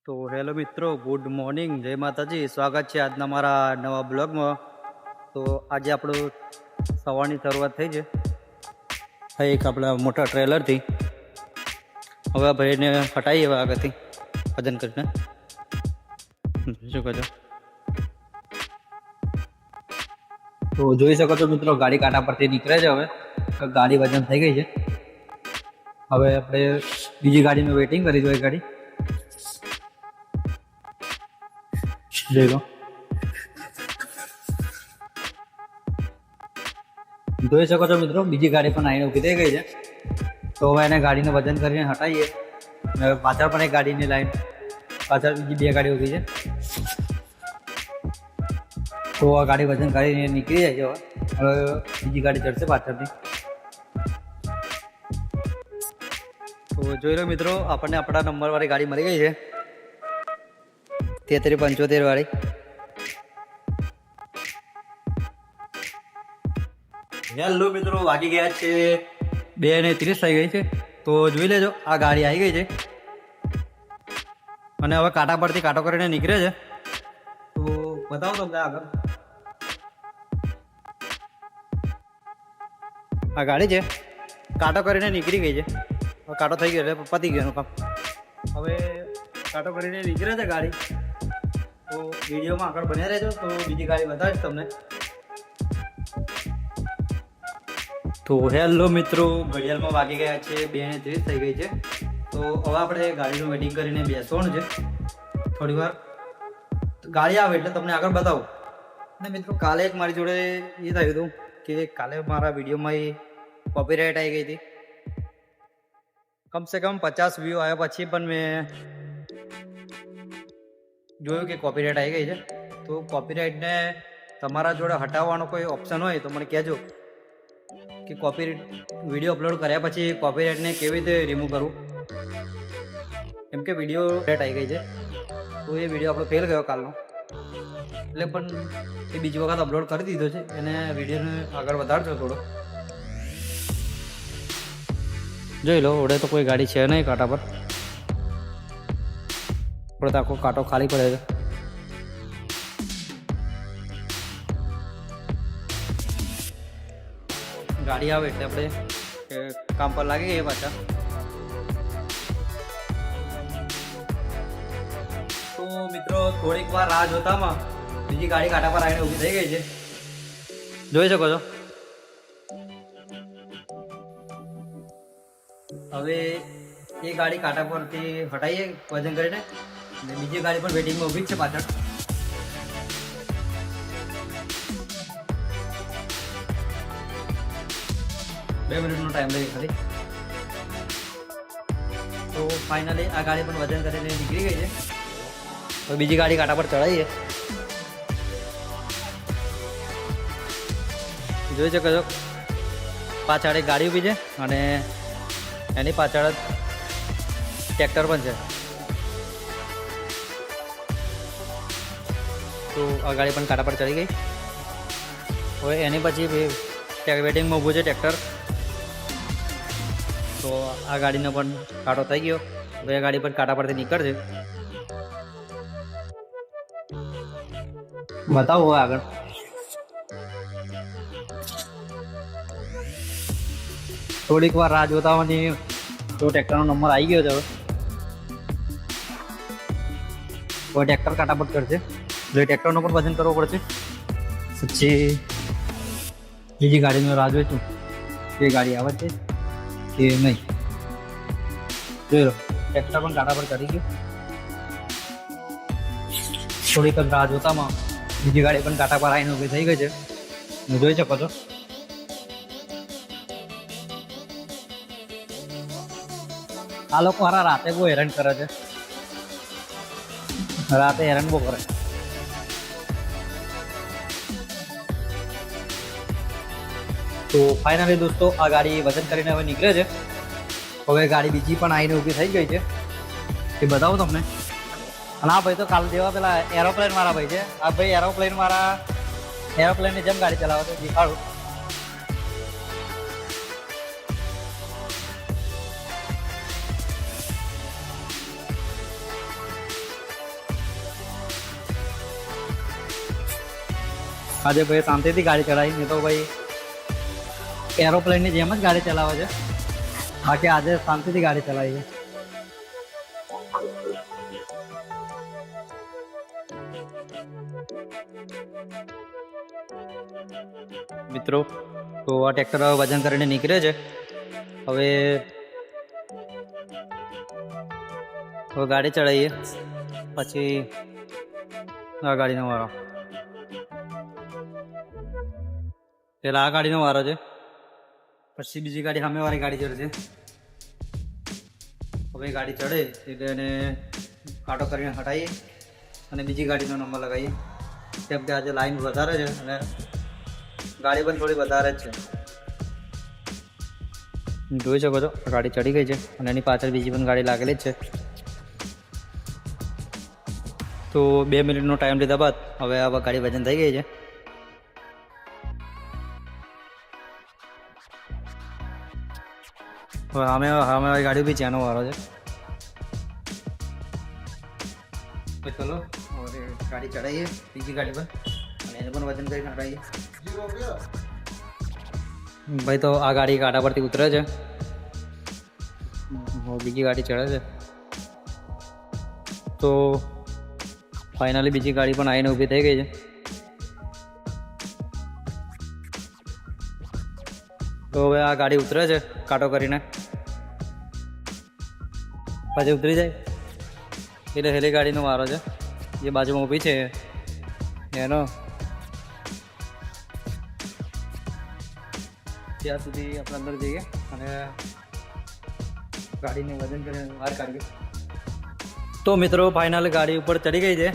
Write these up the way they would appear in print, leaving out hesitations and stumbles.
તો હેલો મિત્રો, good morning, જય માતાજી. સ્વાગત છે આજના મારા નવા બ્લોગમાં. તો આજે આપણું સવારની શરૂઆત થઈ છે એક આપણા મોટા ટ્રેલરથી. હવે ભાઈને હટાવીએ હવે આગળથી વજન કરીને. શું કહો છો? તો જોઈ શકો છો મિત્રો, ગાડી કાંટા પરથી નીકળે છે. હવે ગાડી વજન થઈ ગઈ છે. હવે આપણે બીજી ગાડીનું વેઇટિંગ કરી દો. એક ગાડી જોઈ લો. જોઈ શકો છો મિત્રો, બીજી ગાડી પણ આવીને ઊભી થઈ ગઈ છે. તો હવે એને ગાડીનું વજન કરીને હટાવીએ. પાછળ પણ એક ગાડીની લાઈન, પાછળ બીજી બે ગાડી ઊભી છે. તો આ ગાડી વજન કરીને નીકળી જાય છે. હવે બીજી ગાડી ચડશે પાછળથી. તો જોઈ લો મિત્રો, આપણને આપણા નંબરવાળી ગાડી મળી ગઈ છે, 3375 વાળી. હેલો મિત્રો, વાગી ગયા છે 2:30 થઈ ગઈ છે. તો જોઈ લેજો, આ ગાડી આવી ગઈ છે અને હવે કાંટા પરથી કાંટો કરીને નીકળે છે. તો બતાવો તમને આગળ. આ ગાડી છે, કાંટો કરીને નીકળી ગઈ છે. હવે કાંટો થઈ ગયો એટલે પતી ગયો કામ. હવે કાંટો કરીને નીકળે છે ગાડી. તો વિડીયોમાં આગળ બન્યા રહેજો, તો બીજી ગાડી બતાવીશ તમને. તો હેલો મિત્રો, ઘડિયાળમાં વાગી ગયા છે 2:30 થઈ ગઈ છે. તો હવે આપણે ગાડીનું વેટિંગ કરીને બેસવાનું છે થોડી વાર. ગાડી આવે એટલે તમને આગળ બતાવું. અને મિત્રો, કાલે એક મારી જોડે એ થયું હતું કે કાલે મારા વિડીયોમાં કોપીરાઇટ આવી ગઈ હતી. કમસે કમ 50 વ્યૂ આવ્યા પછી પણ મેં જોયું કે કોપીરાઇટ આવી ગઈ છે. તો કોપીરાઇટને તમારા જોડે હટાવવાનો કોઈ ઓપ્શન હોય તો મને કહેજો કે વિડીયો અપલોડ કર્યા પછી કોપીરાઇટને કેવી રીતે રિમૂવ કરવું. કેમ કે વિડીયો રેટ આવી ગઈ છે. તો એ વિડીયો આપણો ફેલ ગયો કાલનો, એટલે પણ એ બીજી વખત અપલોડ કરી દીધો છે. એને વિડીયોને આગળ વધારજો થોડો. જોઈ લો, ઓડે તો કોઈ ગાડી છે નહીં કાંટા પર. થોડો તો આખો કાંટો ખાલી પડે છે. ગાડી આવે એટલે આપણે કામ પર લાગી ગઈએ પાછા. તો મિત્રો, થોડીક વાર રાહ જોતામાં બીજી ગાડી કાંટા પર આવીને ઊભી થઈ ગઈ છે. જોઈ શકો છો. હવે એ ગાડી કાંટા પરથી હટાવીએ વજન કરીને, અને બીજી ગાડી પણ વેટિંગમાં ઊભી જ છે પાછળ. બે મિનિટનો ટાઈમ લઈએ ખાલી. તો ફાઇનલી આ ગાડી પણ વજન કરીને નીકળી ગઈ છે. તો બીજી ગાડી કાંટા પર ચડાવીએ. જોઈ શકો છો, પાછળ એક ગાડી ઊભી છે અને એની પાછળ જ ટ્રેક્ટર પણ છે. તો આ ગાડી પણ કાંટા પર ચડી ગઈ. હવે એની પછી વેટિંગમાં ઊભું છે ટ્રેક્ટર. તો આ ગાડીનો પણ કાંટો થઈ ગયો. હવે આ ગાડી પણ કાંટા પરથી નીકળશે. બતાવો આગળ. થોડીક વાર રાહ જોતાની તો ટ્રેક્ટરનો નંબર આવી ગયો છે. હવે ટ્રેક્ટર કાંટા પર કરશે, એટલે ટ્રેક્ટરનો પણ વજન કરવો પડશે. પછી બીજી ગાડીનો રાહ જોઈશું એ ગાડી આવે છે કે નહીં. જોઈ લો, ટ્રેક્ટર પણ કાંટા પર કરી ગયું. થોડીક રાહ જોતામાં બીજી ગાડી પણ કાંટા પર આવીને ઊભી થઈ ગઈ છે. જોઈ શકો છો. આ લોકો હારા રાતે બહુ હેરાન કરે છે. રાતે હેરાન બહુ કરે. તો ફાઇનલી દોસ્તો, આ ગાડી વજન કરીને હવે નીકળે છે. હવે ગાડી બીજી પણ આવીને ઊભી થઈ ગઈ છે. એ બતાવું તમને. અને આ ભાઈ તો કાલ જેવા પેલા એરોપ્લેન વાળા ભાઈ છે. આ ભાઈ એરોપ્લેનની જેમ ગાડી ચલાવે છે. દેખાડું. આજે ભાઈ શાંતિથી ગાડી ચલાવી, નહીં તો ભાઈ એરોપ્લેનની જેમ જ ગાડી ચલાવે છે. બાકી આજે શાંતિથી ગાડી ચલાવી છે. મિત્રો તો આ ટ્રેક્ટર વજન કરીને નીકળે છે. હવે ગાડી ચડાવીએ, પછી આ ગાડીનો વારો. પેલા આ ગાડીનો વારો છે, પછી બીજી ગાડી સામેવાળી ગાડી ચડશે. હવે ગાડી ચડે એટલે એને કાંટો કરીને હટાવીએ અને બીજી ગાડીનો નંબર લગાવીએ. કેમ કે આજે લાઈન વધારે છે અને ગાડી પણ થોડી વધારે જ છે. જોઈ શકો છો ગાડી ચડી ગઈ છે અને એની પાછળ બીજી પણ ગાડી લાગેલી જ છે. તો 2 મિનિટનો ટાઈમ લીધા બાદ હવે આ ગાડી વજન થઈ ગઈ છે. હવે અમે ગાડી બી ચાનો વાળો છે. તો ચલો હવે ગાડી ચડાવીએ બીજી ગાડી પર અને એને પણ વજન કરીને હટાવીએ. ભાઈ તો આ ગાડી કાંટા પરથી ઉતરે છે, બીજી ગાડી ચડે છે. તો ફાઇનલી બીજી ગાડી પણ આવીને ઊભી થઈ ગઈ છે. તો હવે આ ગાડી ઉતરે છે કાંટો કરીને, પછી ઉતરી જાય એટલે હેલી ગાડીનો વારો છે. જે બાજુમાં ઊભી છે એનો ત્યાં સુધી આપણે અંદર જઈએ અને ગાડીને વજન કરીને બહાર કાઢીએ. તો મિત્રો ફાઇનલ ગાડી ઉપર ચડી ગઈ છે.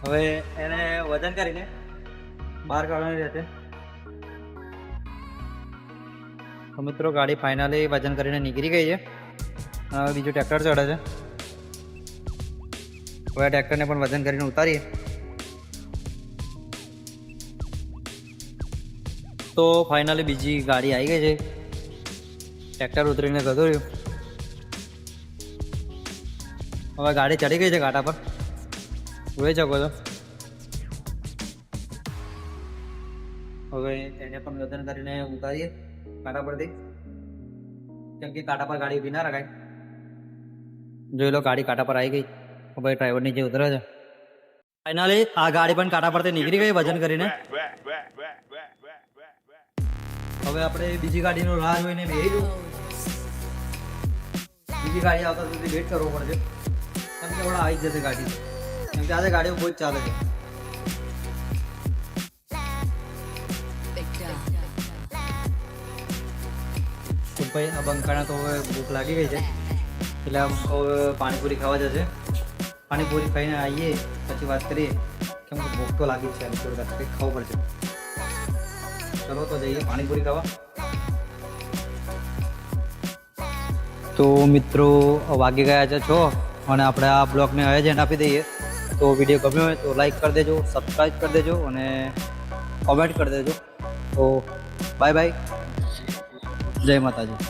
હવે એને વજન કરીને બહાર કાઢવાની રહેશે. તો મિત્રો ગાડી ફાઇનલી વજન કરીને નીકળી ગઈ છે. હવે બીજું ટ્રેક્ટર ચડે છે. હવે ટ્રેક્ટરને પણ વજન કરીને ઉતારીએ. તો ફાઇનલી બીજી ગાડી આવી ગઈ છે. ટ્રેક્ટર ઉતરીને જતું રહ્યું. હવે ગાડી ચડી ગઈ છે કાંટા પર, જોઈ શકો છો. હવે એને પણ વજન કરીને ઉતારીએ કાંટા પરથી, કેમ કે કાંટા પર ગાડી ઊભી ના રખાય. જોઈ લો ગાડી કાંટા પર આવી ગઈ. હવે ડ્રાઈવર નીચે ઉતરે છે. ફાઇનલી આ ગાડી પણ કાંટા પરથી નીકળી ગઈ વજન કરીને. હવે આપણે બીજી ગાડીનો રાહ જોઈને બેસીશું. બીજી ગાડી આવતા સુધી વેઇટ કરવો પડશે, કેમ કે હમણાં આવી જ જશે ગાડી. કેમ કે આજે ગાડીઓ બહુ જ ચાલે છે. તો ભાઈ આ બંકાણા તો હવે ભૂખ લાગી ગઈ છે એટલે હવે પાણીપુરી ખાવા જશે. પાણીપુરી ખાઈને આવીએ પછી વાત કરીએ, કેમ કે ભૂખ તો લાગી જ છે. થોડી કંઈક ખાવું પડશે. ચલો તો જઈએ પાણીપુરી ખાવા. તો મિત્રો વાગી ગયા છે 6 અને આપણે આ બ્લોગને હવે જ એન્ડ આપી દઈએ. તો વિડીયો ગમ્યો હોય તો લાઈક કરી દેજો, સબસ્ક્રાઈબ કરી દેજો અને કોમેન્ટ કરી દેજો. તો બાય બાય, જય માતાજી.